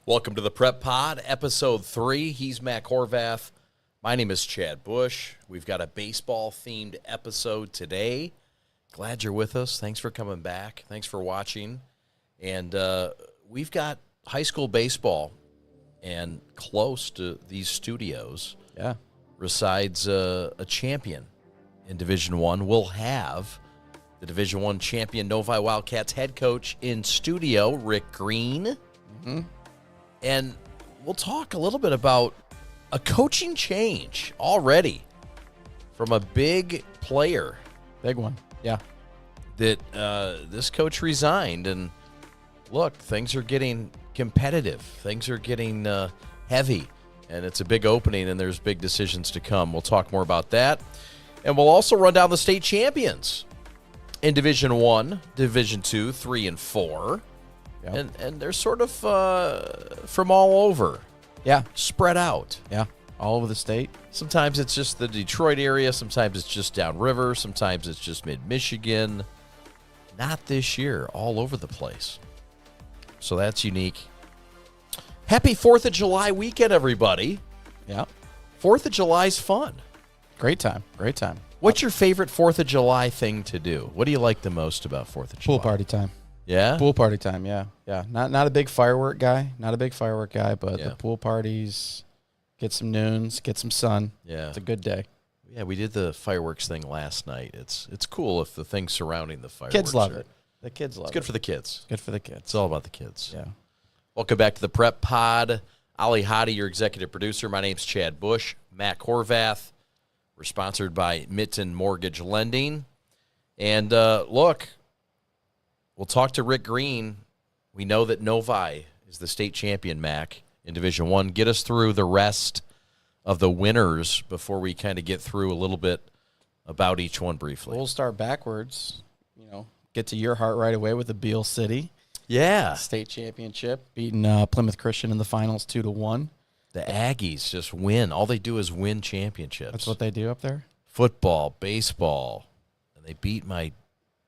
Welcome to the Prep Pod, Episode 3. He's Matt Horvath. My name is Chad Bush. We've got a baseball-themed episode today. Glad you're with us. Thanks for coming back. Thanks for watching. And we've got high school baseball, and close to these studios resides a champion in Division I. We'll have the Division I champion Novi Wildcats head coach in studio, Rick Green. Mm-hmm. And we'll talk a little bit about a coaching change already from a big player. Big one, yeah. That this coach resigned, and look, things are getting competitive. Things are getting heavy, and it's a big opening, and there's big decisions to come. We'll talk more about that. And we'll also run down the state champions in Division I, Division II, 3, and 4. Yep. And they're sort of from all over. Yeah. Spread out. Yeah. All over the state. Sometimes it's just the Detroit area. Sometimes it's just downriver. Sometimes it's just mid-Michigan. Not this year. All over the place. So that's unique. Happy 4th of July weekend, everybody. Yeah. 4th of July's fun. Great time. Great time. What's your favorite 4th of July thing to do? What do you like the most about 4th of July? Pool party time. Yeah? Pool party time, yeah. Yeah. Not a big firework guy. But the pool parties, get some noons, get some sun. Yeah. It's a good day. Yeah, we did the fireworks thing last night. It's cool if the things surrounding the fireworks Kids love it. The kids love it. It's good for the kids. Good for the kids. It's all about the kids. Yeah. Welcome back to the Prep Pod. Ali Hadi, your executive producer. My name's Chad Bush. Matt Horvath. We're sponsored by Mitten Mortgage Lending. And look, we'll talk to Rick Green. We know that Novi is the state champion, Mac, in Division I. Get us through the rest of the winners before we kind of get through a little bit about each one briefly. We'll start backwards. Get to your heart right away with the Beale City. Yeah. State championship, beating Plymouth Christian in the finals 2-1. The Aggies just win. All they do is win championships. That's what they do up there? Football, baseball. And they beat my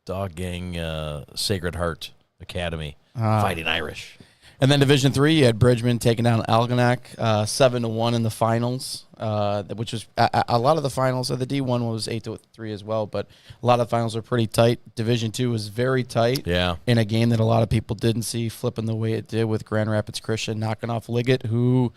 dog gang Sacred Heart Academy, Fighting Irish. And then Division III, you had Bridgman taking down Algonac 7-1 in the finals, which was a lot of the finals. The D1 was 8-3 as well, but a lot of the finals are pretty tight. Division II was very tight in a game that a lot of people didn't see flipping the way it did with Grand Rapids Christian knocking off Liggett, who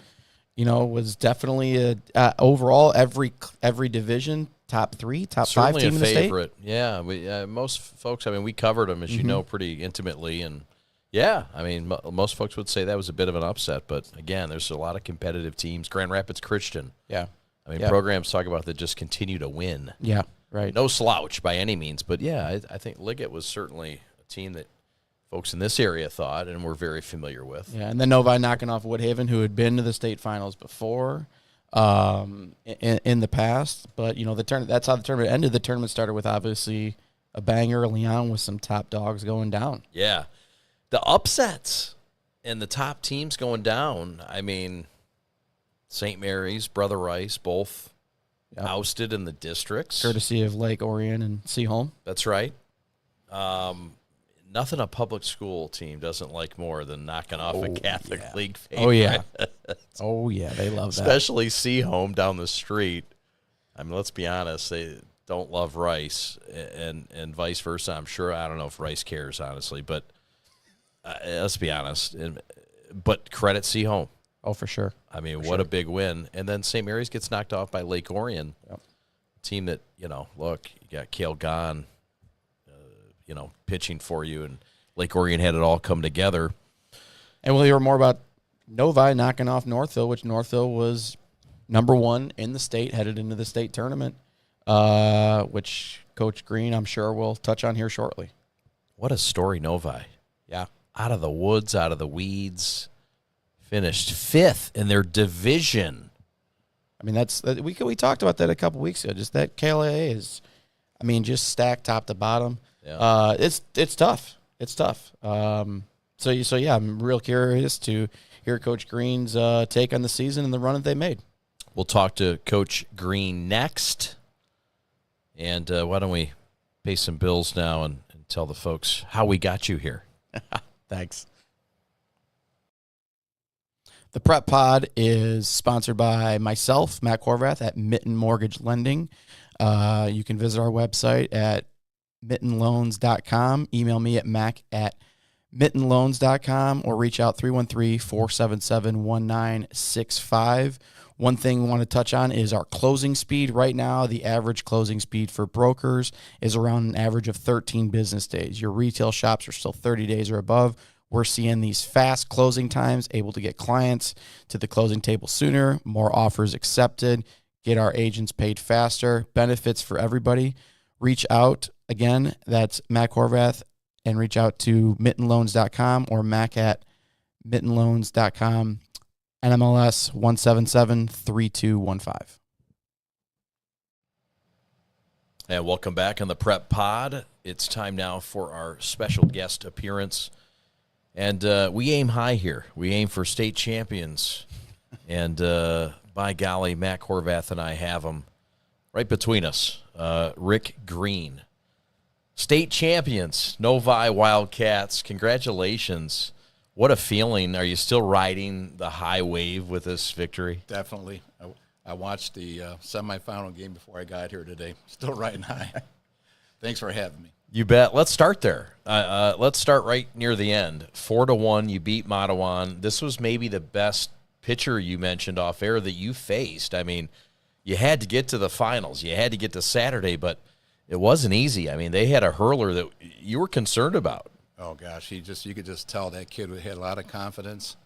was definitely overall every division top 3, top Certainly 5 team in the state. Favorite. Yeah, most folks. I mean, we covered them as you know pretty intimately, and yeah, I mean, most folks would say that was a bit of an upset. But again, there's a lot of competitive teams. Grand Rapids Christian. Yeah, I mean, programs talk about that just continue to win. Yeah, right. No slouch by any means, but yeah, I think Liggett was certainly a team that folks in this area thought and were very familiar with. Yeah, and then Novi knocking off Woodhaven, who had been to the state finals before in the past. But, that's how the tournament ended. The tournament started with, obviously, a banger early on with some top dogs going down. Yeah. The upsets and the top teams going down, I mean, St. Mary's, Brother Rice, both ousted in the districts. Courtesy of Lake Orion and Seaholm. That's right. Nothing a public school team doesn't like more than knocking off a Catholic League favorite. Oh, yeah. Oh, yeah, they love that. Especially Seaholm down the street. I mean, let's be honest, they don't love Rice and vice versa. I'm sure, I don't know if Rice cares, honestly, but let's be honest. But credit Seaholm. Oh, for sure. I mean, what a big win. And then St. Mary's gets knocked off by Lake Orion. Yep. Team that, look, you got Cale Gahn, pitching for you, and Lake Orion had it all come together. And we'll hear more about Novi knocking off Northville, which Northville was number 1 in the state, headed into the state tournament, which Coach Green, I'm sure, will touch on here shortly. What a story, Novi. Yeah. Out of the woods, out of the weeds, finished 5th in their division. I mean, we talked about that a couple weeks ago. Just that KLAA is, just stacked top to bottom. Yeah. It's tough. It's tough. So yeah, I'm real curious to hear Coach Green's take on the season and the run that they made. We'll talk to Coach Green next. And why don't we pay some bills now and tell the folks how we got you here. Thanks. The Prep Pod is sponsored by myself, Matt Horvath, at Mitten Mortgage Lending. You can visit our website at mittenloans.com. Email me at mac@mittenloans.com or reach out 313-477-1965. One thing we want to touch on is our closing speed. Right now, the average closing speed for brokers is around an average of 13 business days. Your retail shops are still 30 days or above. We're seeing these fast closing times, able to get clients to the closing table sooner, more offers accepted, get our agents paid faster, benefits for everybody. Reach out. Again, that's Mac Horvath, and reach out to mittenloans.com or mac@mittenloans.com. NMLS 1773215. And welcome back on the Prep Pod. It's time now for our special guest appearance. And we aim high here. We aim for state champions. And by golly, Mac Horvath and I have them right between us. Rick Green. State champions, Novi Wildcats. Congratulations. What a feeling. Are you still riding the high wave with this victory? Definitely. I watched the semifinal game before I got here today. Still riding high. Thanks for having me. You bet. Let's start there. Let's start right near the end. 4-1, you beat Matawan. This was maybe the best pitcher you mentioned off air that you faced. I mean, you had to get to the finals. You had to get to Saturday, but it wasn't easy. I mean, they had a hurler that you were concerned about. Oh, gosh. You could just tell that kid had a lot of confidence.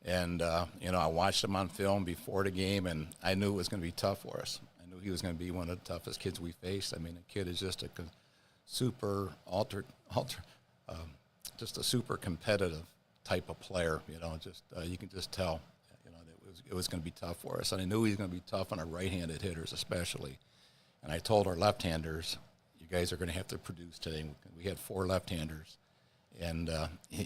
And, I watched him on film before the game, and I knew it was going to be tough for us. I knew he was going to be one of the toughest kids we faced. I mean, the kid is just a super just a super competitive type of player. You can just tell, that it was going to be tough for us. And I knew he was going to be tough on our right-handed hitters especially. And I told our left-handers, you guys are going to have to produce today. We had 4 left-handers. And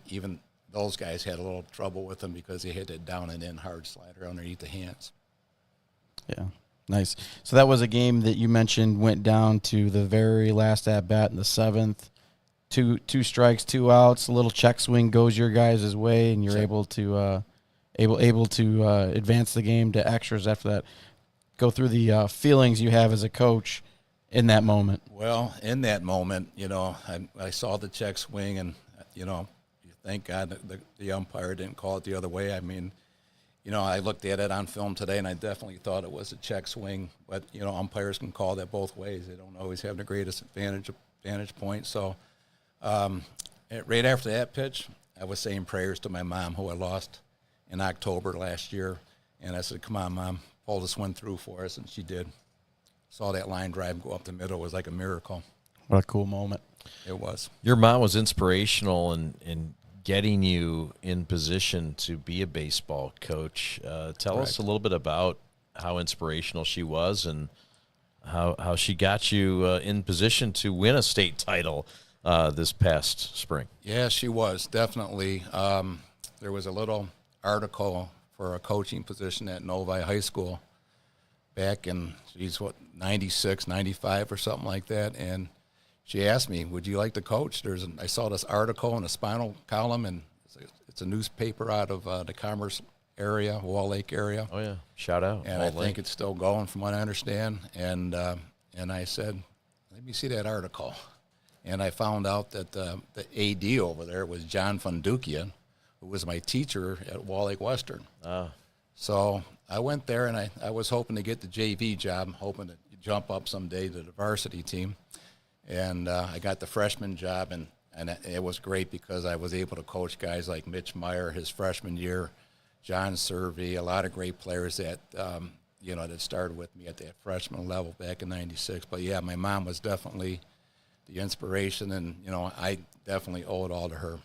even those guys had a little trouble with them because they hit it down and in hard slider underneath the hands. Yeah, nice. So that was a game that you mentioned went down to the very last at-bat in the 7th. Two strikes, 2 outs, a little check swing goes your guys' way, and you're able to advance the game to extras after that. Go through the feelings you have as a coach in that moment. Well, in that moment, I saw the check swing, and, thank God that the umpire didn't call it the other way. I mean, I looked at it on film today, and I definitely thought it was a check swing. But, umpires can call that both ways. They don't always have the greatest vantage point. So right after that pitch, I was saying prayers to my mom, who I lost in October last year. And I said, come on, Mom, pull this one through for us. And she did. Saw that line drive go up the middle. It was like a miracle. What a cool moment. It was. Your mom was inspirational in getting you in position to be a baseball coach. Tell us a little bit about how inspirational she was and how she got you in position to win a state title this past spring. Yeah, she was, definitely. There was a little article for a coaching position at Novi High School back in, 96, 95 or something like that, and she asked me, would you like to coach? I saw this article in a Spinal column, and it's a newspaper out of the Commerce area, Wall Lake area. Oh, yeah. Shout out. And I think it's still going from what I understand. And I said, let me see that article. And I found out that the AD over there was John Fundukian, who was my teacher at Wall Lake Western. So I went there, and I was hoping to get the JV job, hoping to jump up someday to the varsity team. And I got the freshman job, and it was great because I was able to coach guys like Mitch Meyer his freshman year, John Servey, a lot of great players that, that started with me at that freshman level back in 96. But, yeah, my mom was definitely the inspiration, and, I definitely owe it all to her.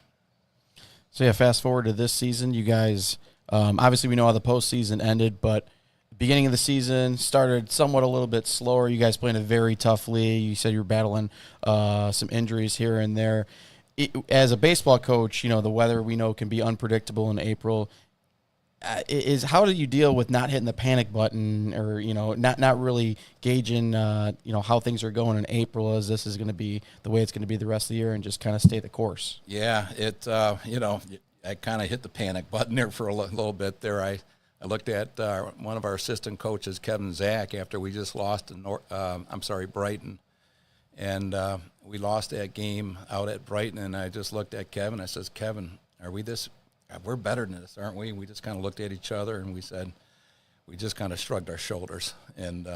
So, yeah, fast forward to this season. You guys, obviously we know how the postseason ended, but beginning of the season started somewhat a little bit slower. You guys playing a very tough league. You said you were battling some injuries here and there. As a baseball coach, the weather we know can be unpredictable in April. How do you deal with not hitting the panic button or, not really gauging, how things are going in April, as this is going to be the way it's going to be the rest of the year, and just kind of stay the course? Yeah, I kind of hit the panic button there for a little bit there. I looked at one of our assistant coaches, Kevin Zach, after we just lost to Brighton. And we lost that game out at Brighton, and I just looked at Kevin. I says, Kevin, we're better than this, aren't we? We just kind of looked at each other, and we just kind of shrugged our shoulders. And,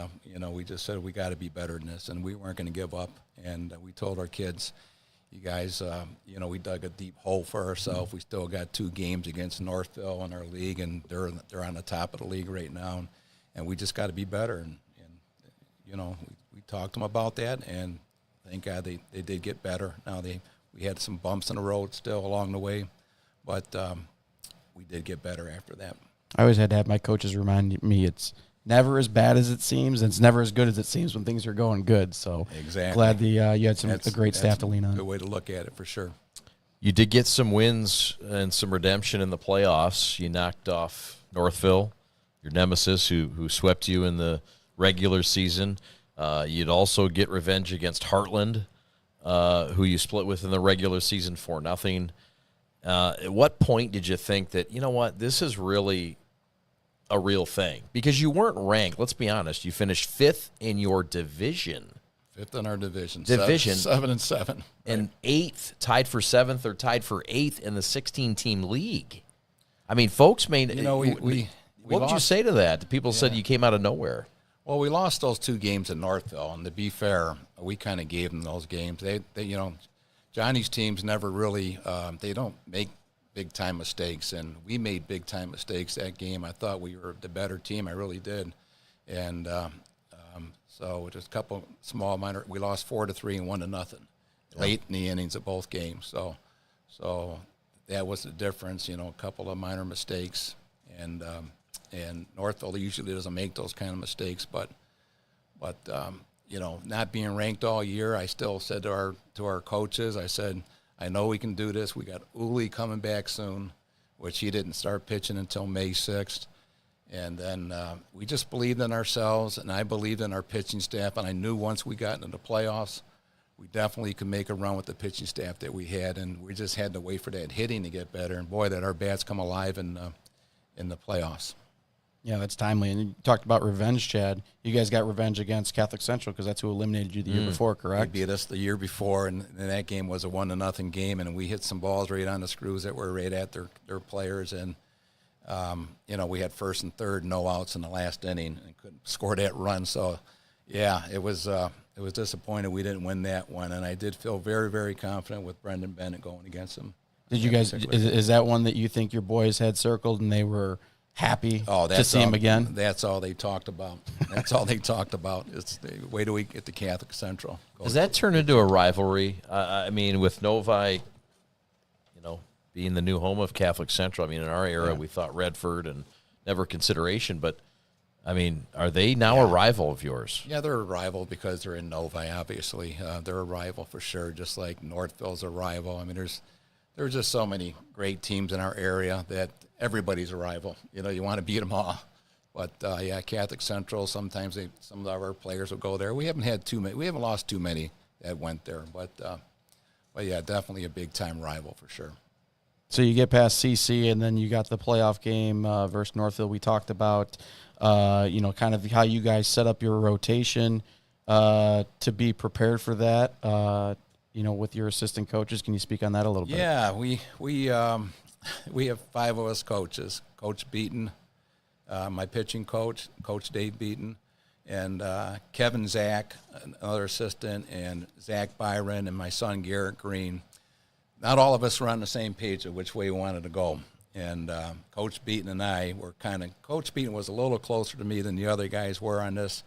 we just said we got to be better than this, and we weren't going to give up. And we told our kids, you guys, we dug a deep hole for ourselves. We still got 2 games against Northville in our league, and they're on the top of the league right now. And we just got to be better. And we talked to them about that, and thank God they did get better. Now we had some bumps in the road still along the way, but we did get better after that. I always had to have my coaches remind me it's never as bad as it seems, and it's never as good as it seems when things are going good. So exactly, glad you had a great staff to lean on. Good way to look at it for sure. You did get some wins and some redemption in the playoffs. You knocked off Northville, your nemesis, who swept you in the regular season. You'd also get revenge against Heartland, who you split with in the regular season 4-0. At what point did you think that, you know what, this is really a real thing? Because you weren't ranked. Let's be honest. You finished 5th in your division. 5th in our division. 7-7. And 8th, tied for 7th or tied for 8th in the 16-team league. I mean, folks may... what would you say to that? People said you came out of nowhere. Well, we lost those 2 games in Northville, and to be fair, we kind of gave them those games. They Johnny's teams never really, they don't make big-time mistakes, and we made big-time mistakes that game. I thought we were the better team. I really did. And so just a couple small minor, we lost 4-3 and 1-0 late in the innings of both games. So that was the difference, a couple of minor mistakes. And Northville usually doesn't make those kind of mistakes, but not being ranked all year, I still said to our coaches, I said, I know we can do this. We got Uli coming back soon, which he didn't start pitching until May 6th. And then we just believed in ourselves, and I believed in our pitching staff, and I knew once we got into the playoffs, we definitely could make a run with the pitching staff that we had, and we just had to wait for that hitting to get better. And, boy, that our bats come alive in the playoffs. Yeah, that's timely. And you talked about revenge, Chad. You guys got revenge against Catholic Central because that's who eliminated you the year before, correct? They beat us the year before, and that game was a 1-0 game, and we hit some balls right on the screws that were right at their players. And, we had 1st and 3rd, no outs in the last inning and couldn't score that run. So, yeah, it was disappointing we didn't win that one. And I did feel very, very confident with Brendan Bennett going against him. Did you guys – is that one that you think your boys had circled and they were – happy to see him again? That's all they talked about. That's all they talked about. It's wait till we get to Catholic Central. Does that turn into a rivalry? I mean, with Novi, being the new home of Catholic Central. I mean, in our era, we thought Redford and never consideration. But, I mean, are they now a rival of yours? Yeah, they're a rival because they're in Novi, obviously. They're a rival for sure, just like Northville's a rival. I mean, there's just so many great teams in our area that everybody's a rival. You want to beat them all. But, Catholic Central, sometimes some of our players will go there. We haven't had too many. We haven't lost too many that went there. But definitely a big-time rival for sure. So you get past CC, and then you got the playoff game versus Northville. We talked about, kind of how you guys set up your rotation to be prepared for that, with your assistant coaches. Can you speak on that a little bit? Yeah, we have 5 of us coaches. Coach Beaton, my pitching coach, Coach Dave Beaton, and Kevin Zach, another assistant, and Zach Byron, and my son Garrett Green. Not all of us were on the same page of which way we wanted to go. And Coach Beaton and I were Coach Beaton was a little closer to me than the other guys were on this.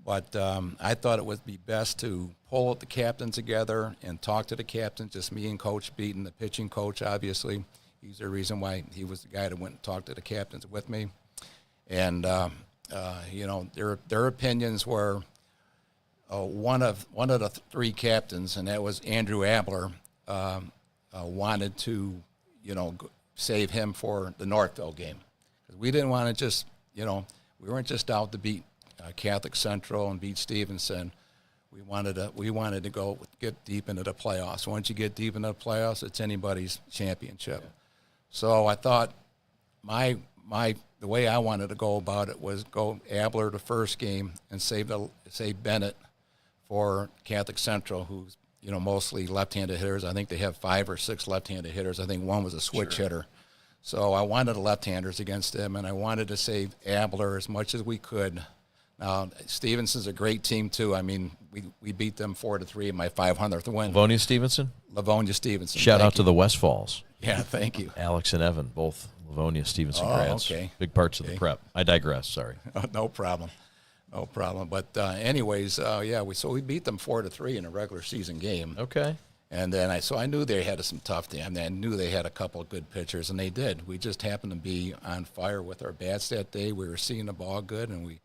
But I thought it would be best to pull the captains together and talk to the captains, just me and Coach Beaton, the pitching coach, obviously. He's the reason why he was the guy that went and talked to the captains with me. And, their opinions were one of the 3 captains, and that was Andrew Abler, wanted to, save him for the Northville game. Because we didn't want to just, we weren't just out to beat Catholic Central and beat Stevenson. We wanted to get deep into the playoffs. Once you get deep into the playoffs, it's anybody's championship. So I thought the way I wanted to go about it was go Abler the first game and save Bennett for Catholic Central, who's mostly left-handed hitters. I think they have 5 or 6 left-handed hitters. I think one was a switch hitter. So I wanted the left-handers against them, and I wanted to save Abler as much as we could. Now, Stevenson's a great team, too. I mean, we beat them 4-3 in my 500th win. Livonia Stevenson? Livonia Stevenson. Shout out to the Westfalls. Yeah, thank you. Alex and Evan, both Livonia Stevenson grads. Okay. Big parts of the prep. I digress, sorry. No problem. No problem. But anyways, we beat them 4-3 in a regular season game. Okay. And then I knew they had some tough team. I knew they had a couple of good pitchers, and they did. We just happened to be on fire with our bats that day. We were seeing the ball good, and we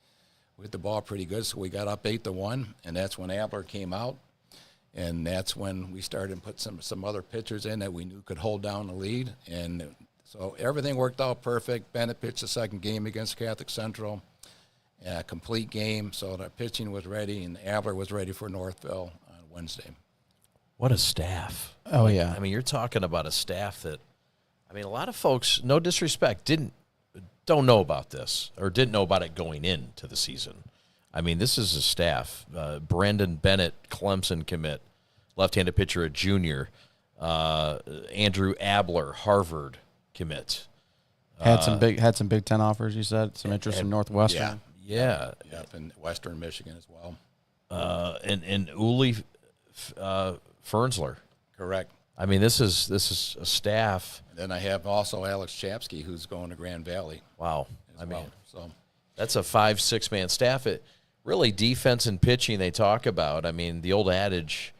hit the ball pretty good. So we got up 8-1, and that's when Abler came out, and that's when we started to put some other pitchers in that we knew could hold down the lead. And so everything worked out perfect. Bennett pitched the second game against Catholic Central, a complete game. So the pitching was ready, and Abler was ready for Northville on Wednesday. What a staff. Oh, yeah. I mean, you're talking about a staff that, a lot of folks, no disrespect, don't know about this or didn't know about it going into the season. I mean, this is a staff. Brandon Bennett, Clemson commit, left-handed pitcher at junior. Andrew Abler, Harvard commit. Had some Big Ten offers. You said some interest in Northwestern. Yeah. Yep, in Western Michigan as well. And Uli Fernsler. Correct. I mean, this is a staff. And then I have also Alex Chapsky, who's going to Grand Valley. Wow. So that's a 5-6 man staff. It really defense and pitching they talk about. I mean, the old adage,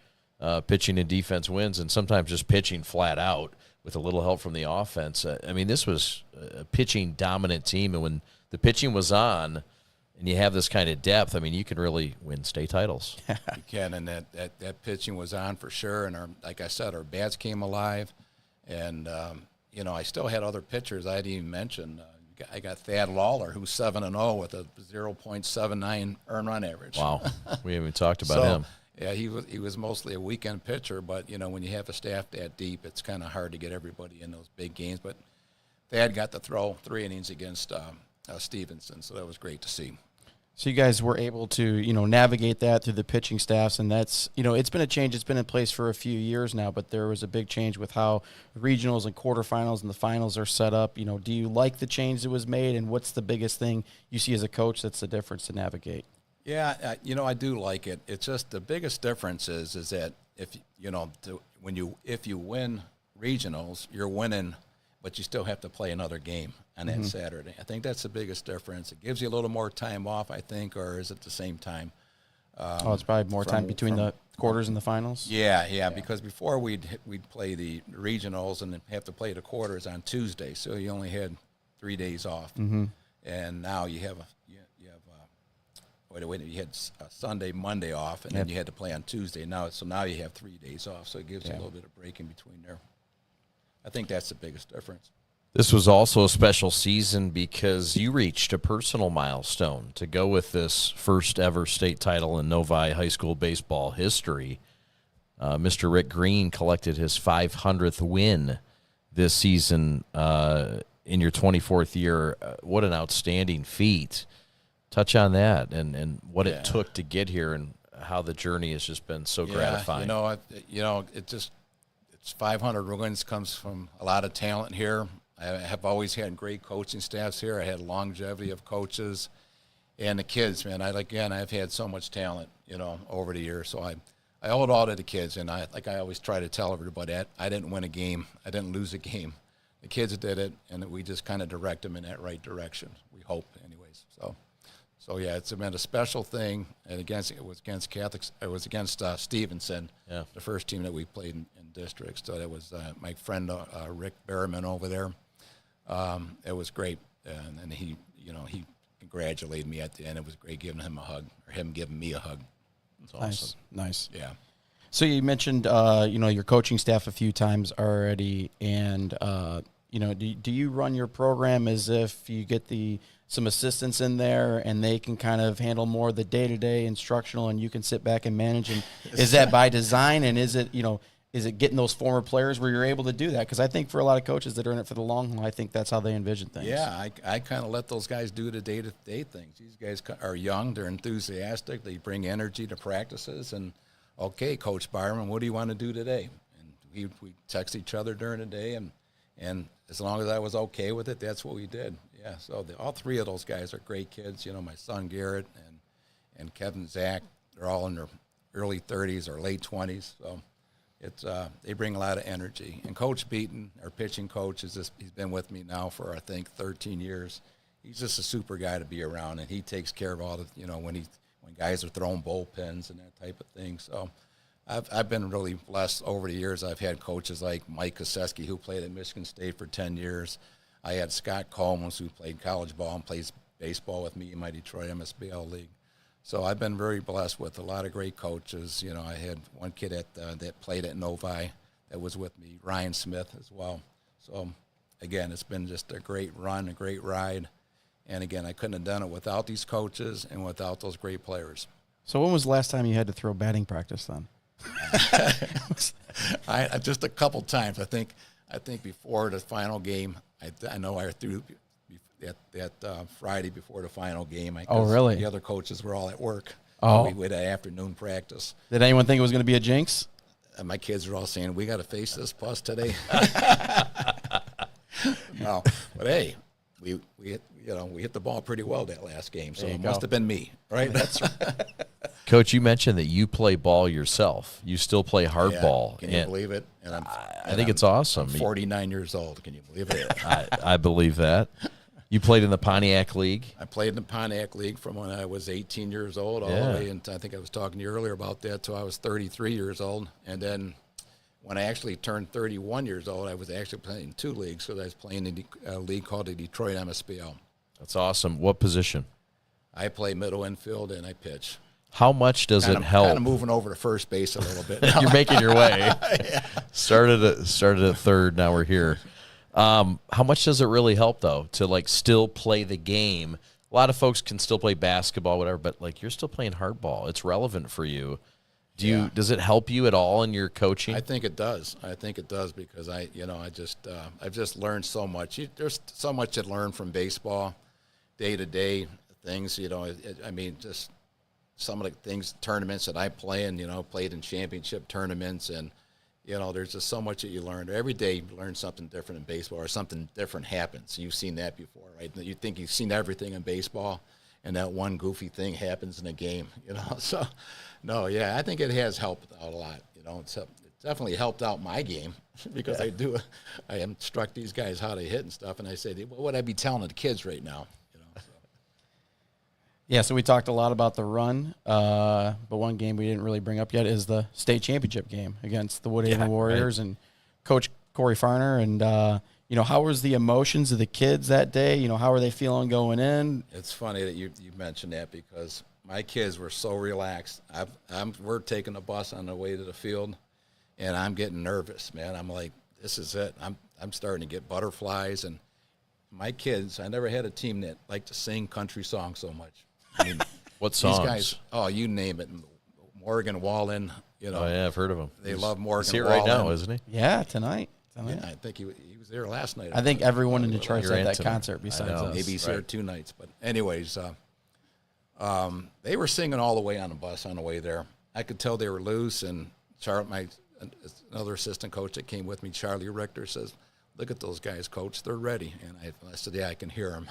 pitching and defense wins, and sometimes just pitching flat out with a little help from the offense. This was a pitching dominant team, and when the pitching was on, and you have this kind of depth, you can really win state titles. You can, and that pitching was on for sure. And like I said, our bats came alive, and I still had other pitchers I didn't even mention. I got Thad Lawler, who's 7-0 with a 0.79 earned run average. Wow, we haven't talked about him. Yeah, he was mostly a weekend pitcher, but when you have a staff that deep, it's kind of hard to get everybody in those big games. But Thad got to throw 3 innings against Stevenson, so that was great to see. So you guys were able to, navigate that through the pitching staffs, and that's, it's been a change. It's been in place for a few years now, but there was a big change with how regionals and quarterfinals and the finals are set up. Do you like the change that was made, and what's the biggest thing you see as a coach that's the difference to navigate? Yeah, I do like it. It's just the biggest difference is that if you win regionals, you're winning, but you still have to play another game on that Saturday. I think that's the biggest difference. It gives you a little more time off, I think, or is it the same time? It's probably more time between the quarters and the finals? Yeah, because before we'd play the regionals and have to play the quarters on Tuesday, so you only had 3 days off. Mm-hmm. And now you had Sunday, Monday off, and then you had to play on Tuesday. Now you have 3 days off, so it gives you a little bit of break in between there. I think that's the biggest difference. This was also a special season because you reached a personal milestone to go with this first ever state title in Novi High School baseball history. Mr. Rick Green collected his 500th win this season in your 24th year. What an outstanding feat. Touch on that and what it took to get here and how the journey has just been so gratifying. It's 500 wins comes from a lot of talent here. I have always had great coaching staffs here. I had longevity of coaches, and the kids, man. I've had so much talent, over the years. So I owe it all to the kids, and I always try to tell everybody, I didn't win a game, I didn't lose a game. The kids did it, and we just kind of direct them in that right direction. We hope, anyways. So yeah, it's been a special thing, and it was against Catholics. It was against Stevenson, the first team that we played in districts. So that was my friend Rick Berriman over there. It was great, and he congratulated me at the end. It was great giving him a hug, or him giving me a hug. It's awesome. Nice. Yeah. So you mentioned your coaching staff a few times already, and do you run your program as if you get some assistants in there and they can kind of handle more of the day-to-day instructional and you can sit back and manage? And is that by design, and is it is it getting those former players where you're able to do that? Because I think for a lot of coaches that are in it for the long haul, I think that's how they envision things. Yeah, I kind of let those guys do the day-to-day things. These guys are young, they're enthusiastic, they bring energy to practices, and, okay, Coach Byron, what do you want to do today? And we text each other during the day, and as long as I was okay with it, that's what we did. Yeah, so all three of those guys are great kids. You know, my son Garrett and Kevin Zach, they're all in their early 30s or late 20s, so it's they bring a lot of energy. And Coach Beaton, our pitching coach, he's been with me now for, I think, 13 years. He's just a super guy to be around, and he takes care of all the, you know, when guys are throwing bullpens and that type of thing. So I've been really blessed over the years. I've had coaches like Mike Koseski, who played at Michigan State for 10 years. I had Scott Combs, who played college ball and plays baseball with me in my Detroit MSBL league. So I've been very blessed with a lot of great coaches. You know, I had one kid that played at Novi that was with me, Ryan Smith, as well. So, again, it's been just a great run, a great ride. And, again, I couldn't have done it without these coaches and without those great players. So when was the last time you had to throw batting practice then? I just a couple times. I think before the final game, I know I threw that Friday before the final game. Oh, really? The other coaches were all at work. Oh. We had an afternoon practice. Did anyone think it was going to be a jinx? And my kids were all saying, "We got to face this bus today." No, but hey, we hit the ball pretty well that last game, so it must have been me, right? That's right. Coach, you mentioned that you play ball yourself. You still play hardball. Can you believe it? And I think it's awesome. I'm 49 years old. Can you believe it? I believe that. You played in the Pontiac League? I played in the Pontiac League from when I was 18 years old all the way, and I think I was talking to you earlier about that, till I was 33 years old. And then when I actually turned 31 years old, I was actually playing two leagues, because I was playing in a league called the Detroit MSBL. That's awesome. What position? I play middle infield, and I pitch. How much does it help? Kind of moving over to first base a little bit now. You're making your way. Yeah. Started at third, now we're here. How much does it really help, though, to, like, still play the game? A lot of folks can still play basketball, whatever, but, like, you're still playing hardball. It's relevant for you. Does it help you at all in your coaching? I think it does. Because I've just learned so much. There's so much to learn from baseball, day-to-day things, just some of the things, tournaments that I play in, played in championship tournaments, and, there's just so much that you learn. Every day you learn something different in baseball, or something different happens. You've seen that before, right? You think you've seen everything in baseball, and that one goofy thing happens in a game, So, no, yeah, I think it has helped out a lot. It's definitely helped out my game, because I instruct these guys how to hit and stuff, and I say, what would I be telling the kids right now? Yeah, so we talked a lot about the run, but one game we didn't really bring up yet is the state championship game against the Woodhaven Warriors, and Coach Corey Farner. And, how was the emotions of the kids that day? How were they feeling going in? It's funny that you mentioned that, because my kids were so relaxed. We're taking the bus on the way to the field, and I'm getting nervous, man. I'm like, this is it. I'm starting to get butterflies. And my kids, I never had a team that liked to sing country songs so much. I mean, what songs? These guys, you name it. Morgan Wallen, Oh, yeah, I've heard of him. They love Morgan He's here Wallen. right now, isn't he? Yeah, tonight. Yeah, I think he was there last night. I think everyone in Detroit's at that concert besides us. Maybe he's there 2 nights. But anyways, they were singing all the way on the bus on the way there. I could tell they were loose, and another assistant coach that came with me, Charlie Richter, says, "Look at those guys, Coach. They're ready." And I said, "Yeah, I can hear them."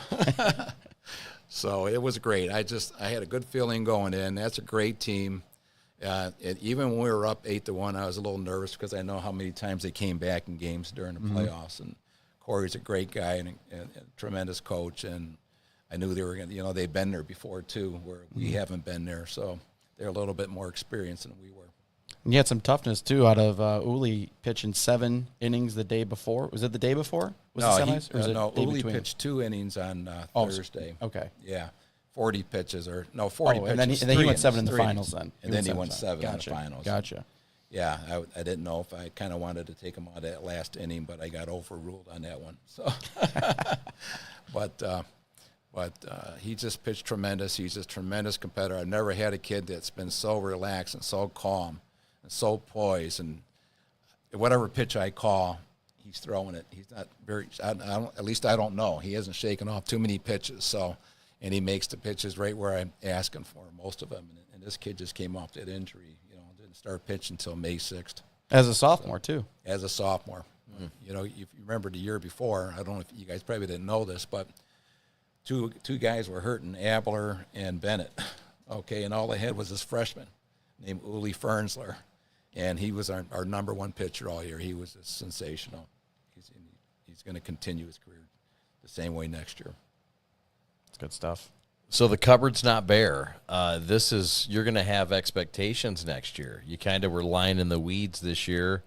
So it was great. I had a good feeling going in. That's a great team. And even when we were up 8-1, I was a little nervous, because I know how many times they came back in games during the playoffs. And Corey's a great guy and a tremendous coach. And I knew they were going to, they've been there before too, where we haven't been there. So they're a little bit more experienced than we were. And you had some toughness, too, out of Uli pitching 7 innings the day before. Was it the day before? Uli pitched 2 innings on Thursday. Okay. Yeah, 40 pitches, 40 pitches. And then he went 7 in the 3 finals innings. then. And then he went 7 in the finals. Gotcha. Yeah, I didn't know if I kind of wanted to take him out of that last inning, but I got overruled on that one. So, but he just pitched tremendous. He's a tremendous competitor. I've never had a kid that's been so relaxed and so calm and so poised. And whatever pitch I call, he's throwing it. He's not very. I don't, at least I don't know. He hasn't shaken off too many pitches. So, and he makes the pitches right where I'm asking for most of them. And this kid just came off that injury. Didn't start pitching until May 6th. As a sophomore too. As a sophomore, if you remember the year before, I don't know if you guys probably didn't know this, but two guys were hurting, Abler and Bennett. Okay, and all they had was this freshman named Uli Fernsler, and he was our number one pitcher all year. He was just sensational. He's going to continue his career the same way next year. It's good stuff. So the cupboard's not bare. You're going to have expectations next year. You kind of were lying in the weeds this year,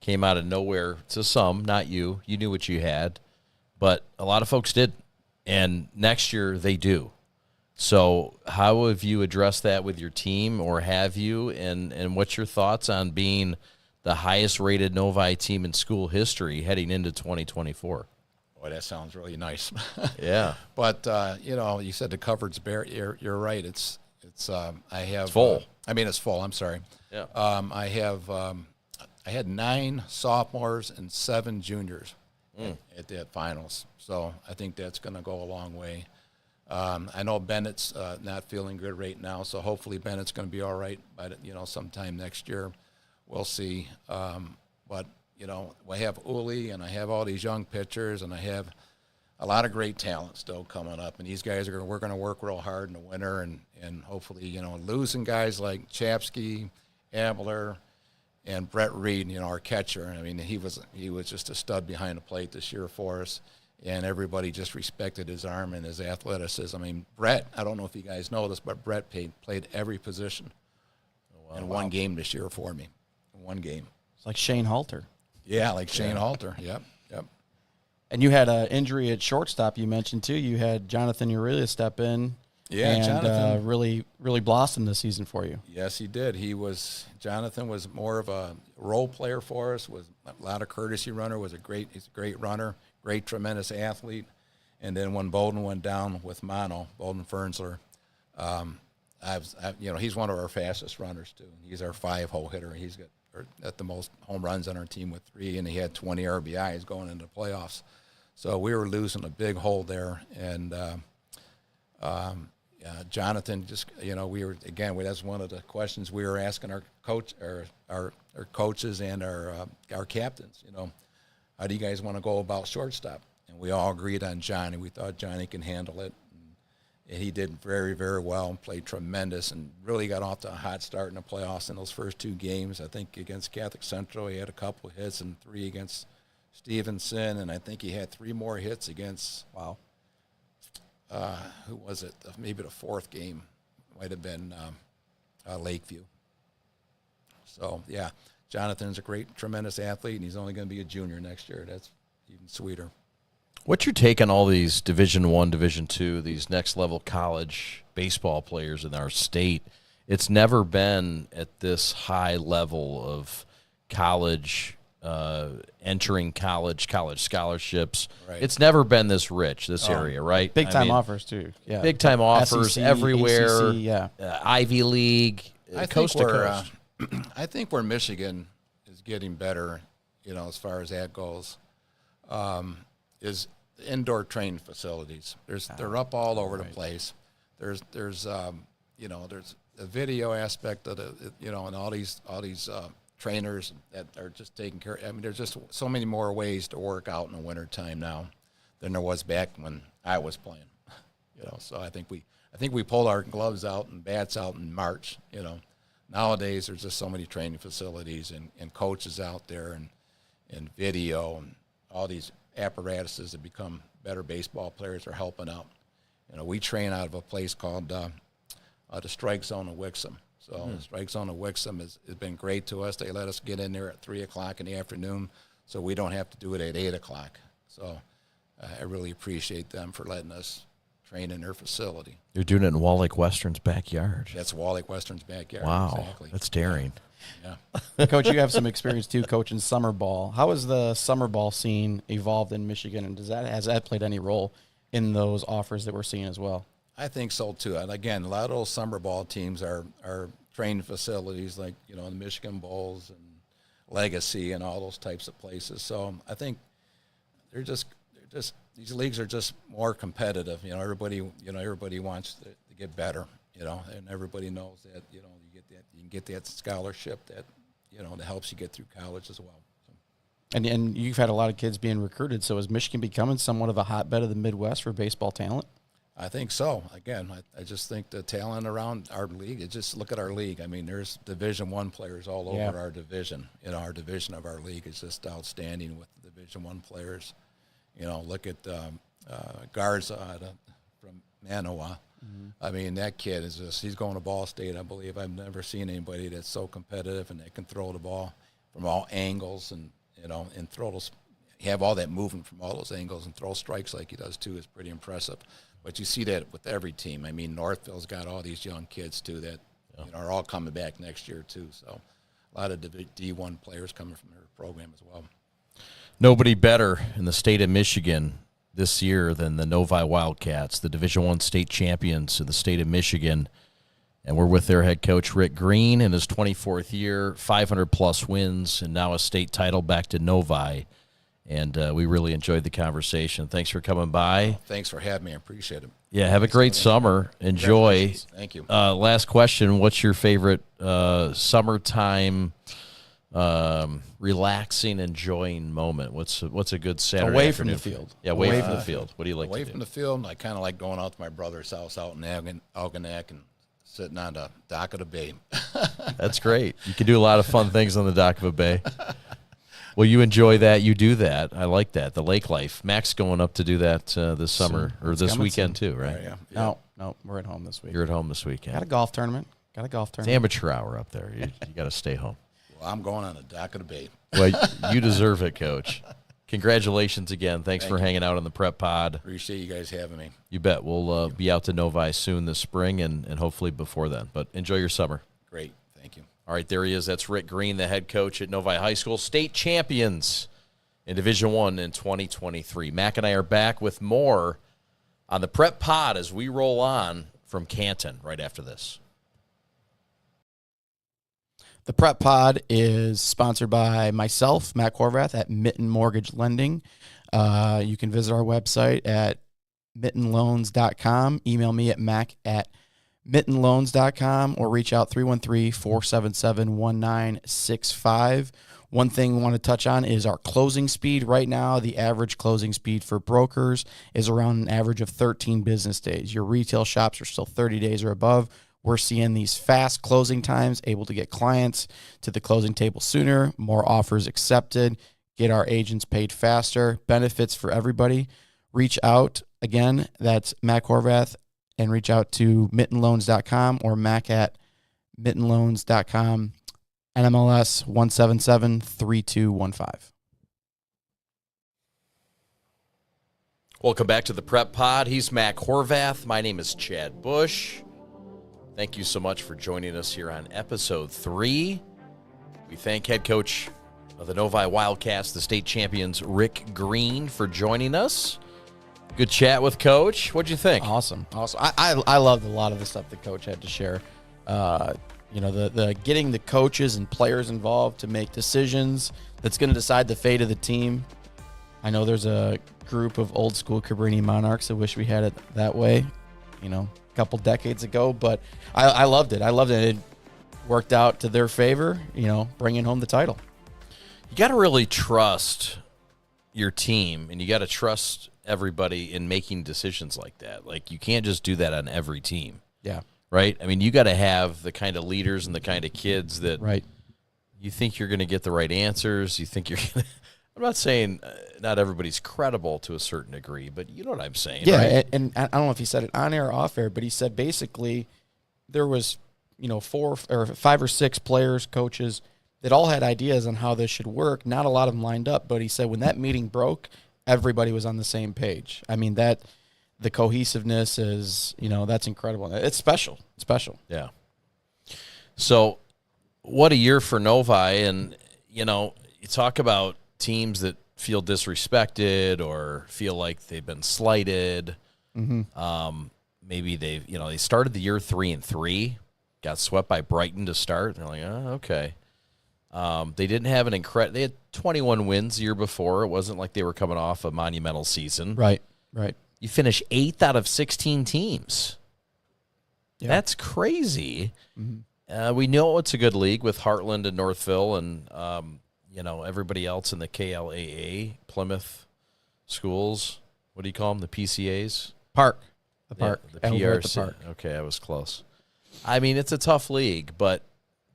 came out of nowhere to some, not you. You knew what you had, but a lot of folks did, and next year they do. So how have you addressed that with your team, or have you, and what's your thoughts on being the highest-rated Novi team in school history heading into 2024? Boy, that sounds really nice. Yeah. But you said the cupboard's bare. You're right. It's I have it's full. It's full. I'm sorry. Yeah. I had 9 sophomores and 7 juniors at that finals. So I think that's going to go a long way. I know Bennett's not feeling good right now, so hopefully Bennett's going to be all right by sometime next year. We'll see. But we have Uli, and I have all these young pitchers, and I have a lot of great talent still coming up. And these guys we're going to work real hard in the winter, and hopefully, losing guys like Chapsky, Abler, and Brett Reed, our catcher. I mean, he was just a stud behind the plate this year for us, and everybody just respected his arm and his athleticism. I mean, Brett, I don't know if you guys know this, but Brett played every position in one game this year for me. In one game. It's like Shane Halter. Yeah, like Shane Halter. Yep. And you had an injury at shortstop you mentioned, too. You had Jonathan Urilia step in and Jonathan really blossomed this season for you. Yes, he did. Jonathan was more of a role player for us, was a lot of courtesy runner, he's a great runner, great, tremendous athlete. And then when Bowden went down with mono, Bowden Fernsler, he's one of our fastest runners, too. He's our 5-hole hitter. He's got at the most home runs on our team with 3, and he had 20 RBIs going into the playoffs. So we were losing a big hole there, and Jonathan just, that's one of the questions we were asking our coach, our coaches and our captains. How do you guys want to go about shortstop? And we all agreed on Johnny. We thought Johnny can handle it. And he did very, very well and played tremendous and really got off to a hot start in the playoffs in those first 2 games. I think against Catholic Central he had a couple of hits and 3 against Stevenson, and I think he had 3 more hits against, who was it? Maybe the 4th game might have been Lakeview. So, yeah, Jonathan's a great, tremendous athlete, and he's only going to be a junior next year. That's even sweeter. What's your take on all these Division I, Division II, these next-level college baseball players in our state? It's never been at this high level of college, entering college scholarships. Right. It's never been this rich, this area, right? Big-time offers, too. Yeah. Big-time offers SEC, everywhere, ACC, Ivy League, coast to coast. I think where Michigan is getting better, as far as that goes, is the indoor training facilities. They're up all over the place. There's a video aspect of it, and all these trainers that are just taking care. I mean, there's just so many more ways to work out in the wintertime now than there was back when I was playing. So I think we pulled our gloves out and bats out in March. Nowadays there's just so many training facilities and coaches out there and video and all these apparatuses that become better baseball players are helping out. We train out of a place called the Strike Zone of Wixom. So the Strike Zone of Wixom has been great to us. They let us get in there at 3 o'clock in the afternoon, so we don't have to do it at 8 o'clock. So I really appreciate them for letting us train in their facility. You're doing it in Wall Lake Western's backyard. That's Wall Lake Western's backyard. Wow, exactly. That's daring. Yeah. Coach, you have some experience, too, coaching summer ball. How has the summer ball scene evolved in Michigan, and has that played any role in those offers that we're seeing as well? I think so, too. And, again, a lot of those summer ball teams are training facilities like, the Michigan Bulls and Legacy and all those types of places. So I think they're just these leagues are just more competitive. Everybody wants to get better. And everybody knows that you can get that scholarship that that helps you get through college as well. So. And you've had a lot of kids being recruited. So is Michigan becoming somewhat of a hotbed of the Midwest for baseball talent? I think so. Again, I just think the talent around our league, just look at our league. I mean, there's Division I players all over our division. Our division of our league is just outstanding with Division I players. Look at Garza from Manawa. Mm-hmm. I mean, that kid he's going to Ball State, I believe. I've never seen anybody that's so competitive and that can throw the ball from all angles and throw those, have all that movement from all those angles and throw strikes like he does too is pretty impressive. But you see that with every team. I mean, Northville's got all these young kids, too, that are all coming back next year, too. So a lot of D1 players coming from their program as well. Nobody better in the state of Michigan this year than the Novi Wildcats, the Division I state champions of the state of Michigan. And we're with their head coach, Rick Green, in his 24th year, 500-plus wins, and now a state title back to Novi. And we really enjoyed the conversation. Thanks for coming by. Thanks for having me. I appreciate it. Yeah, have a great summer. Enjoy. Thank you. Last question. What's your favorite summertime relaxing, enjoying moment? What's a good Saturday away afternoon? From the field. Yeah, away from the field. What do you like to do? Away from the field, I kind of like going out to my brother's house out in Algonac and sitting on the dock of the bay. That's great. You can do a lot of fun things on the dock of a bay. Well, you enjoy that. You do that. I like that. The lake life. Mac's going up to do that this summer or this weekend too, right? Yeah. No, we're at home this week. You're at home this weekend. Got a golf tournament. It's amateur hour up there. You got to stay home. Well, I'm going on the dock of the bay. Well, you deserve it, Coach. Congratulations again. Thanks for hanging out on the Prep Pod. Appreciate you guys having me. You bet. We'll be out to Novi soon this spring and hopefully before then. But enjoy your summer. Great. Thank you. All right, there he is. That's Rick Green, the head coach at Novi High School. State champions in Division I in 2023. Mac and I are back with more on the Prep Pod as we roll on from Canton right after this. The Prep Pod is sponsored by myself, Matt Horvath, at Mitten Mortgage Lending. You can visit our website at mittenloans.com. Email me at mac@mittenloans.com or reach out 313-477-1965. One thing we want to touch on is our closing speed. Right now, the average closing speed for brokers is around an average of 13 business days. Your retail shops are still 30 days or above. We're seeing these fast closing times, able to get clients to the closing table sooner, more offers accepted, get our agents paid faster, benefits for everybody. Reach out. Again, that's Mac Horvath, and reach out to mittenloans.com or mac@mittenloans.com, NMLS 1773215. Welcome back to the Prep Pod. He's Mac Horvath. My name is Chad Bush. Thank you so much for joining us here on episode 3. We thank head coach of the Novi Wildcats, the state champions, Rick Green, for joining us. Good chat with Coach. What'd you think? Awesome. I loved a lot of the stuff that Coach had to share. The getting the coaches and players involved to make decisions that's going to decide the fate of the team. I know there's a group of old school Cabrini Monarchs that wish we had it that way, a couple decades ago, but I loved it. It worked out to their favor, bringing home the title. You got to really trust your team, and you got to trust everybody in making decisions like that. Like, you can't just do that on every team. Yeah. Right? I mean, you got to have the kind of leaders and the kind of kids that right. You think you're going to get the right answers. You think you're going to – I'm not saying not everybody's credible to a certain degree, but you know what I'm saying, yeah, right? and I don't know if he said it on air or off air, but he said basically there was, 4 or 5 or 6 players, coaches that all had ideas on how this should work. Not a lot of them lined up, but he said when that meeting broke, everybody was on the same page. I mean, the cohesiveness is, that's incredible. It's special. It's special. Yeah. So what a year for Novi. And, you talk about teams that feel disrespected or feel like they've been slighted. Mm-hmm. Maybe they started the year 3-3, got swept by Brighton to start. They're like, oh, okay. They didn't have an incredible. They had 21 wins the year before. It wasn't like they were coming off a monumental season. Right. You finish 8th out of 16 teams. Yeah. That's crazy. Mm-hmm. We know it's a good league with Heartland and Northville and everybody else in the KLAA, Plymouth schools. What do you call them? The PCAs? Park. The Yeah, park. the Over at the PRC. park. Okay, I was close. I mean, it's a tough league, but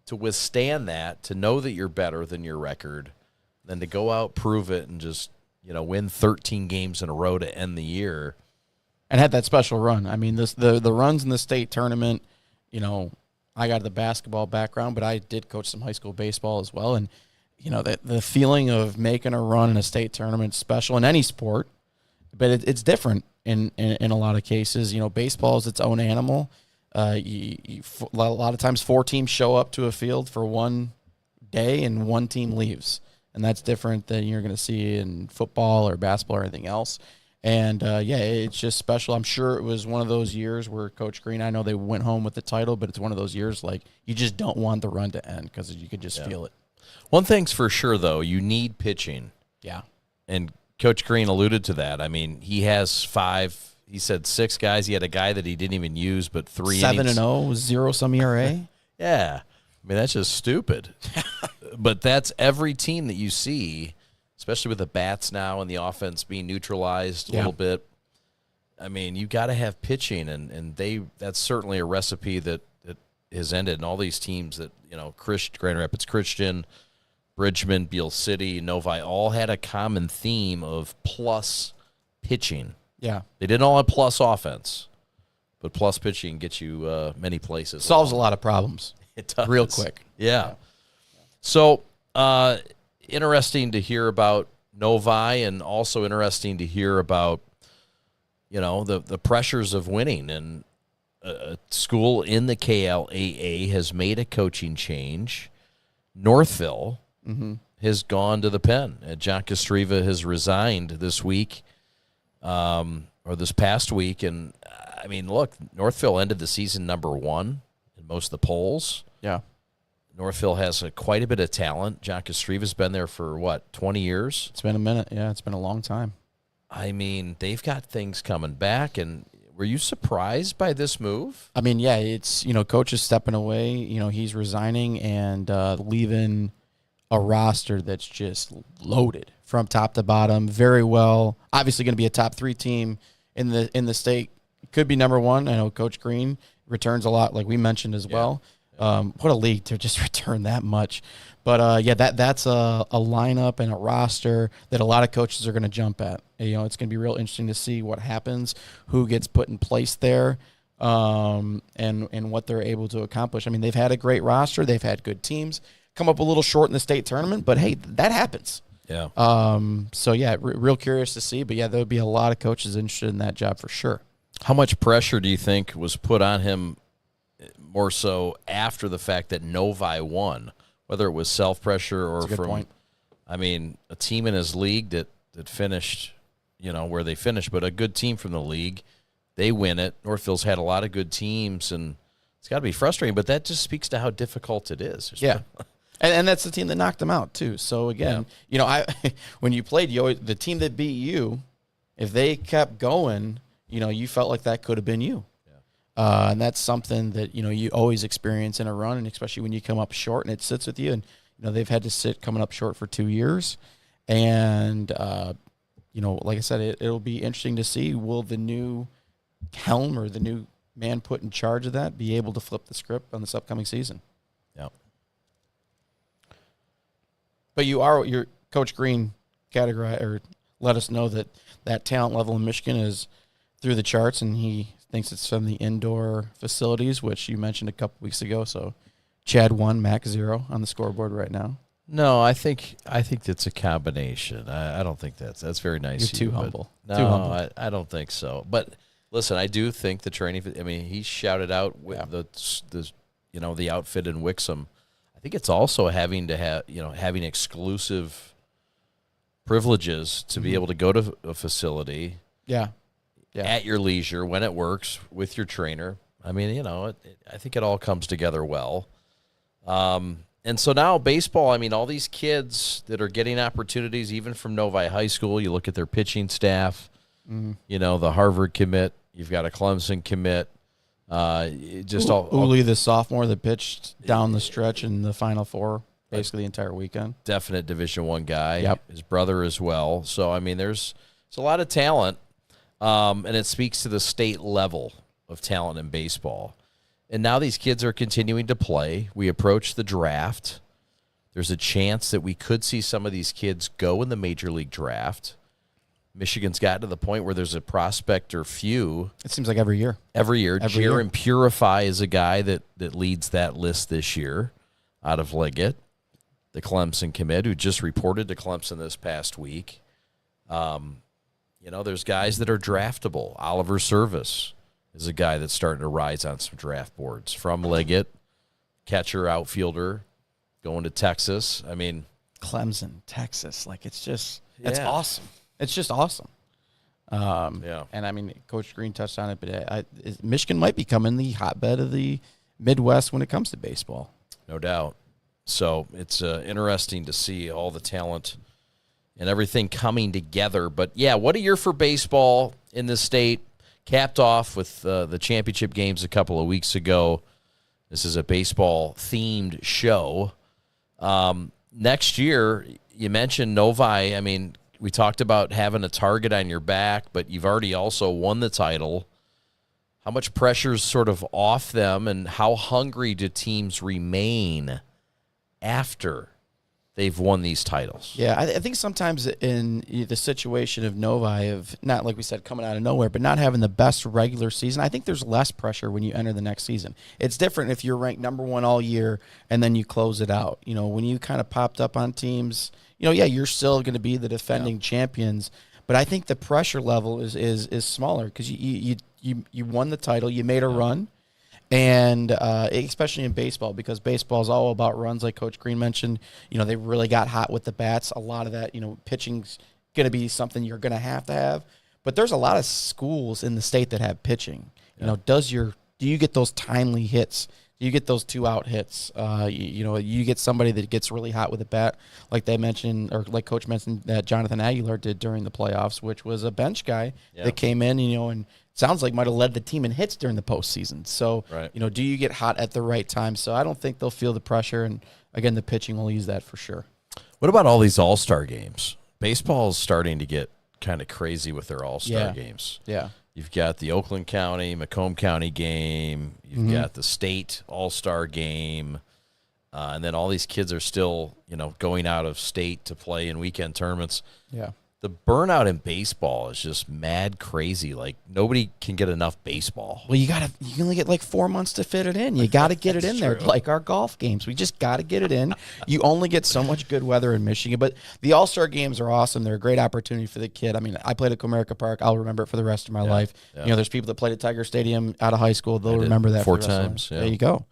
to withstand that, to know that you're better than your record, then to go out, prove it, and just win 13 games in a row to end the year. And had that special run. I mean, the runs in the state tournament, I got the basketball background, but I did coach some high school baseball as well. And, the feeling of making a run in a state tournament is special in any sport, but it's different in a lot of cases. Baseball is its own animal. A lot of times 4 teams show up to a field for one day and 1 team leaves. And that's different than you're going to see in football or basketball or anything else. And, it's just special. I'm sure it was one of those years where Coach Green, I know they went home with the title, but it's one of those years like you just don't want the run to end because you could just feel it. One thing's for sure, though, you need pitching. Yeah. And Coach Green alluded to that. I mean, he has 5, he said 6 guys. He had a guy that he didn't even use, but 3 innings. 7-0, 0-some ERA. Yeah. I mean, that's just stupid. But that's every team that you see, especially with the bats now and the offense being neutralized a little bit. I mean, you got to have pitching, and that's certainly a recipe that has ended. And all these teams that, Grand Rapids Christian, Bridgman, Beale City, Novi, all had a common theme of plus pitching. Yeah. They didn't all have plus offense, but plus pitching gets you many places. Solves a lot of problems. It does. Real quick. Yeah. So, interesting to hear about Novi, and also interesting to hear about, the pressures of winning. And a school in the KLAA has made a coaching change. Northville has gone to the pen. John Kostreva has resigned this week, or this past week. And, I mean, look, Northville ended the season number 1 in most of the polls. Yeah. Northville has quite a bit of talent. John Kostreva's been there for, 20 years? It's been a minute. Yeah, it's been a long time. I mean, they've got things coming back. And were you surprised by this move? I mean, yeah, it's, Coach is stepping away. He's resigning and leaving a roster that's just loaded from top to bottom. Very well. Obviously going to be a top 3 team in the state. Could be number 1. I know Coach Green returns a lot, like we mentioned as well. What a league to just return that much. But, that's a lineup and a roster that a lot of coaches are going to jump at. It's going to be real interesting to see what happens, who gets put in place there, and what they're able to accomplish. I mean, they've had a great roster. They've had good teams. Come up a little short in the state tournament, but, hey, that happens. Yeah. Real curious to see. But, yeah, there would be a lot of coaches interested in that job for sure. How much pressure do you think was put on him more so after the fact that Novi won, whether it was self-pressure or from point. I mean, a team in his league that finished, where they finished, but a good team from the league, they win it. Northville's had a lot of good teams, and it's got to be frustrating, but that just speaks to how difficult it is. Yeah. And that's the team that knocked them out, too. So, again, when you played, the team that beat you, if they kept going, you felt like that could have been you. And that's something that, you always experience in a run, and especially when you come up short and it sits with you. And, they've had to sit coming up short for 2 years. And, like I said, it'll be interesting to see, will the new helm or the new man put in charge of that be able to flip the script on this upcoming season? Yeah. But your Coach Green category or let us know that talent level in Michigan is through the charts, and he thinks it's from the indoor facilities, which you mentioned a couple weeks ago. So Chad 1, Mac 0 on the scoreboard right now. No, I think that's a combination. I don't think that's very nice. You're too humble. No, too humble. I don't think so. But listen, I do think the training. I mean, he shouted out with the outfit in Wixom. I think it's also having exclusive privileges to be able to go to a facility. Yeah. At your leisure, when it works, with your trainer. I mean, I think it all comes together well. And And so now baseball, I mean, all these kids that are getting opportunities, even from Novi High School, you look at their pitching staff, you know, the Harvard commit, you've got a Clemson commit. Uli, the sophomore that pitched down the stretch in the Final Four, basically the entire weekend. Definite Division I guy. Yep. His brother as well. So, I mean, there's a lot of talent, and it speaks to the state level of talent in baseball. And now these kids are continuing to play. We approach the draft. There's a chance that we could see some of these kids go in the Major League draft. Michigan's gotten to the point where there's a prospect or few. It seems like every year. Jaron Purify is a guy that leads that list this year out of Liggett, the Clemson commit, who just reported to Clemson this past week. You know, there's guys that are draftable. Oliver Service is a guy that's starting to rise on some draft boards from Liggett, catcher, outfielder, going to Texas. I mean, Clemson, Texas, like it's Yeah. awesome. It's just awesome. Yeah. And I mean, Coach Green touched on it, but Michigan might become the hotbed of the Midwest when it comes to baseball. No doubt. So it's interesting to see all the talent and everything coming together. But, yeah, what a year for baseball in this state. Capped off with the championship games a couple of weeks ago. This is a baseball-themed show. Next year, you mentioned Novi. I mean, we talked about having a target on your back, but you've already also won the title. How much pressure's sort of off them, and how hungry do teams remain after they've won these titles? Yeah, I think sometimes in the situation of Novi, of not, like we said, coming out of nowhere, but not having the best regular season, I think there's less pressure when you enter the next season. It's different if you're ranked number one all year and then you close it out. You know, when you kind of popped up on teams, you know, yeah, you're still going to be the defending champions, but I think the pressure level is smaller because you won the title, you made a run. And especially in baseball, because baseball is all about runs, like Coach Green mentioned. You know, they really got hot with the bats. A lot of that, you know, pitching's going to be something you're going to have. But there's a lot of schools in the state that have pitching. You know, do you get those timely hits? Do you get those 2-out hits? You get somebody that gets really hot with the bat, like they mentioned, or like Coach mentioned that Jonathan Aguilar did during the playoffs, which was a bench guy that came in, you know, and sounds like might have led the team in hits during the postseason. So, you know, do you get hot at the right time? So I don't think they'll feel the pressure. And, again, the pitching will ease that for sure. What about all these all-star games? Baseball is starting to get kind of crazy with their all-star games. Yeah. You've got the Oakland County, Macomb County game. You've got the state all-star game. And then all these kids are still, you know, going out of state to play in weekend tournaments. Yeah. The burnout in baseball is just mad crazy. Like, nobody can get enough baseball. Well, you only get like 4 months to fit it in. You got to get it in there. Like our golf games, we just got to get it in. You only get so much good weather in Michigan, but the All-Star games are awesome. They're a great opportunity for the kid. I mean, I played at Comerica Park. I'll remember it for the rest of my life. Yeah. You know, there's people that played at Tiger Stadium out of high school. They'll remember that 4 times. Yeah. There you go.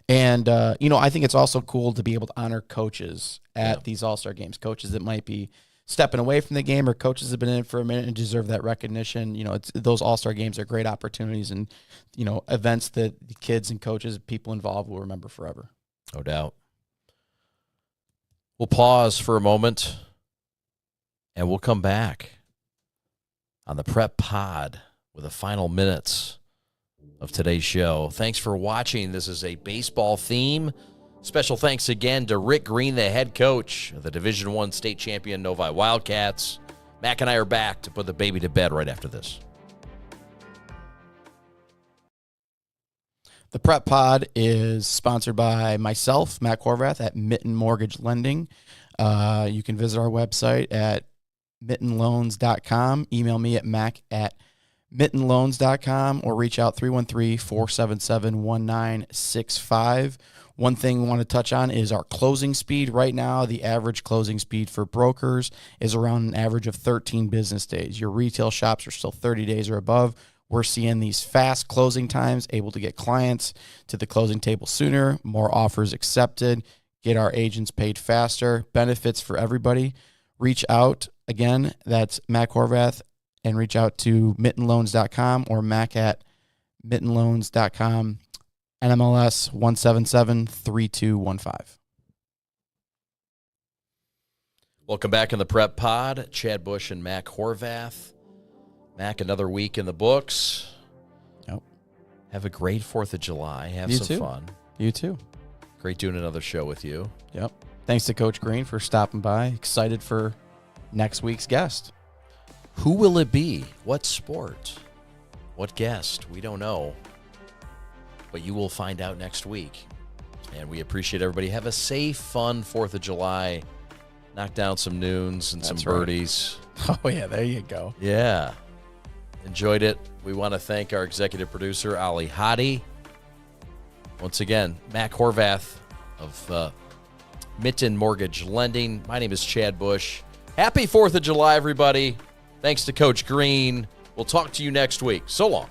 And, you know, I think it's also cool to be able to honor coaches at these All-Star games, coaches that might be stepping away from the game, or coaches have been in it for a minute and deserve that recognition. You know, those All-Star games are great opportunities and, you know, events that the kids and coaches, people involved will remember forever. No doubt. We'll pause for a moment, and we'll come back on the Prep Pod with the final minutes of today's show. Thanks for watching. This is a baseball theme. Special thanks again to Rick Green, the head coach of the Division I state champion Novi Wildcats. Mac and I are back to put the baby to bed right after this. The Prep Pod is sponsored by myself, Matt Horvath, at Mitten Mortgage Lending. You can visit our website at mittenloans.com. Email me at mac@mittenloans.com or reach out 313-477-1965. One thing we want to touch on is our closing speed. Right now, the average closing speed for brokers is around an average of 13 business days. Your retail shops are still 30 days or above. We're seeing these fast closing times, able to get clients to the closing table sooner, more offers accepted, get our agents paid faster, benefits for everybody. Reach out. Again, that's Mac Horvath, and reach out to mittenloans.com or mac@mittenloans.com. NMLS 1773215. Welcome back in the Prep Pod. Chad Bush and Mac Horvath. Mac, another week in the books. Yep. Have a great 4th of July. Have You some too. fun. You too. Great doing another show with you. Yep. Thanks to Coach Green for stopping by. Excited for next week's guest. Who will it be? What sport? What guest? We don't know. But you will find out next week. And we appreciate everybody. Have a safe, fun 4th of July. Knock down some noons and That's some right. birdies. Oh, yeah, there you go. Yeah. Enjoyed it. We want to thank our executive producer, Ali Hadi. Once again, Mac Horvath of Mitten Mortgage Lending. My name is Chad Bush. Happy 4th of July, everybody. Thanks to Coach Green. We'll talk to you next week. So long.